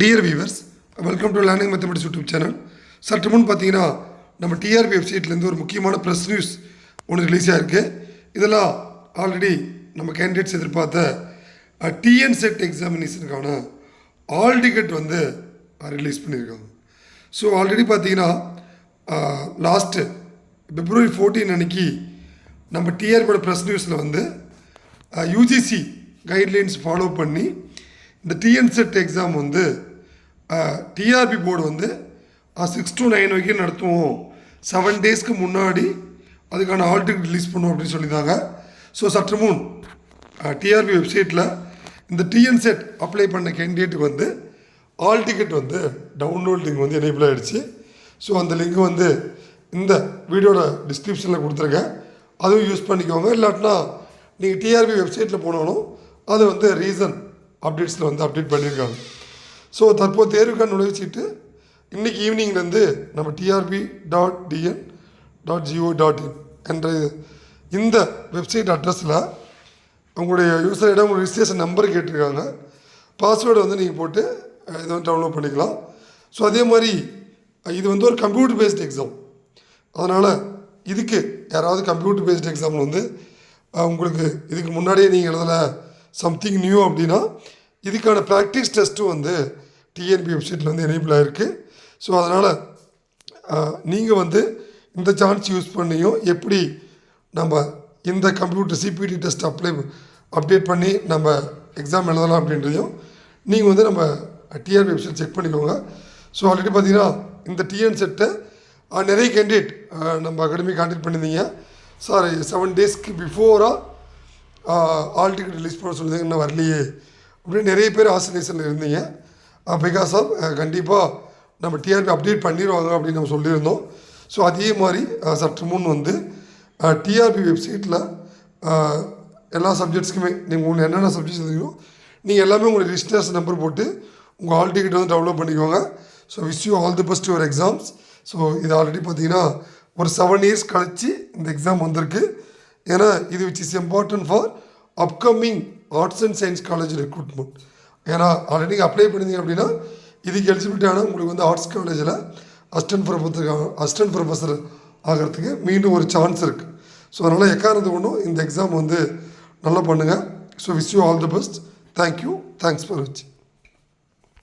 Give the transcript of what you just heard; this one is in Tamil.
Dear viewers, welcome to learning mathematics YouTube channel. சற்று முன் பார்த்தீங்கன்னா நம்ம டிஆர்பி வெப்சைட்லேருந்து ஒரு முக்கியமான ப்ரெஸ் நியூஸ் ஒன்று ரிலீஸ் ஆகிருக்கு. இதெல்லாம் ஆல்ரெடி நம்ம கேண்டிடேட்ஸ் எதிர்பார்த்த டிஎன் செட் எக்ஸாமினேஷனுக்கான ஆல் டிக்கெட் வந்து ரிலீஸ் பண்ணியிருக்காங்க. ஸோ ஆல்ரெடி பார்த்தீங்கன்னா லாஸ்ட்டு February 14 அன்னைக்கு நம்ம டிஆர்பியோட ப்ரெஸ் நியூஸில் வந்து யூஜிசி கைட்லைன்ஸ் ஃபாலோ பண்ணி இந்த டிஎன் செட் எக்ஸாம் வந்து டிஆர்பி போர்டு வந்து 6 to 9 வரைக்கும் நடத்துவோம், 7 டேஸ்க்கு முன்னாடி அதுக்கான ஆல் டிக்கெட் ரிலீஸ் பண்ணுவோம் அப்படின்னு சொல்லியிருந்தாங்க. ஸோ சற்று முன் டிஆர்பி வெப்சைட்டில் இந்த டிஎன் செட் அப்ளை பண்ண கேண்டிடேட்டுக்கு வந்து ஆல் டிக்கெட் வந்து டவுன்லோட் லிங்க் வந்து எனேபிள் ஆகிடுச்சு. ஸோ அந்த லிங்க் வந்து இந்த வீடியோட டிஸ்கிரிப்ஷனில் கொடுத்துருக்கேன், அதுவும் யூஸ் பண்ணிக்கோங்க. இல்லாட்டினா நீங்கள் டிஆர்பி வெப்சைட்டில் போனாலும் அது வந்து ரீசன் அப்டேட்ஸில் வந்து அப்டேட் பண்ணியிருக்காங்க. ஸோ தற்போது தேர்வுக்கான நுழைவுச்சீட்டு இன்றைக்கி ஈவினிங்லேருந்து நம்ம trb.dn.go.in என்ற இந்த வெப்சைட் அட்ரஸில் உங்களுடைய யூசர் இடம் உங்கள் ரிஜிஸ்ட்ரேஷன் நம்பர் கேட்டிருக்காங்க. பாஸ்வேர்டு வந்து நீங்கள் போட்டு இதை வந்து டவுன்லோட் பண்ணிக்கலாம். ஸோ அதே மாதிரி இது வந்து ஒரு கம்ப்யூட்டர் பேஸ்ட் எக்ஸாம். அதனால் இதுக்கு யாராவது கம்ப்யூட்டர் பேஸ்ட் எக்ஸாமில் வந்து உங்களுக்கு இதுக்கு முன்னாடியே நீங்கள் எழுதலை சம்திங் நியூ அப்படின்னா இதுக்கான ப்ராக்டிஸ் டெஸ்ட்டும் வந்து டிஎன்பி வெப்சைட்டில் வந்து எனேபிள் ஆகிருக்கு. ஸோ அதனால் நீங்கள் வந்து இந்த சான்ஸ் யூஸ் பண்ணியும் எப்படி நம்ம இந்த கம்ப்யூட்டர் சிபிடி டெஸ்ட் அப்டேட் பண்ணி நம்ம எக்ஸாம் எழுதலாம் அப்படின்றதையும் நீங்கள் வந்து நம்ம டிஆர்பி வெப்சைட் செக் பண்ணிக்கோங்க. ஸோ ஆல்ரெடி பார்த்தீங்கன்னா இந்த டிஎன் செட்டை நிறைய கேண்டிடேட் நம்ம அகாடமி கான்டாக்ட் பண்ணியிருந்தீங்க. சார் 7 டேஸ்க்கு பிஃபோராக ஆல் டிக்கெட் ரிலீஸ் பண்ண சொல்லுங்க, இன்னும் வரலையே அப்படின்னு நிறைய பேர் ஆசோசியேஷனில் இருந்தீங்க. பிகாஸ் ஆஃப் கண்டிப்பாக நம்ம டிஆர்பி அப்டேட் பண்ணிடுவாங்க அப்படின்னு நம்ம சொல்லியிருந்தோம். ஸோ அதே மாதிரி சற்று முன் வந்து டிஆர்பி வெப்சைட்டில் எல்லா சப்ஜெக்ட்ஸ்க்குமே நீங்கள் உங்களுக்கு என்னென்ன சப்ஜெக்ட்ஸ் இருந்தீங்களோ நீங்கள் எல்லாமே உங்களுடைய ரிஜிஸ்ட்ரேஷன் நம்பர் போட்டு உங்கள் ஆல் டிக்கெட் வந்து டவுன்லோட் பண்ணிக்கோங்க. So wish you all the best your exams. So இது ஆல்ரெடி பார்த்தீங்கன்னா ஒரு 7 இயர்ஸ் கழித்து இந்த எக்ஸாம் வந்திருக்கு. ஏன்னா இது which is important for upcoming arts and science college recruitment. ஏன்னா ஆல்ரெடி நீங்கள் அப்ளை பண்ணிங்க அப்படின்னா இதுக்கு எலிஜிபிலிட்டியான உங்களுக்கு வந்து ஆர்ட்ஸ் காலேஜில் அசிஸ்டன்ட் ப்ரொஃபஸர் ஆகிறதுக்கு மீண்டும் ஒரு சான்ஸ் இருக்குது. ஸோ அதனால் எக்காரணத்து கொண்டும் இந்த எக்ஸாம் வந்து நல்லா பண்ணுங்கள். So wish you all the best. Thank you. Thanks for வாட்சிங்.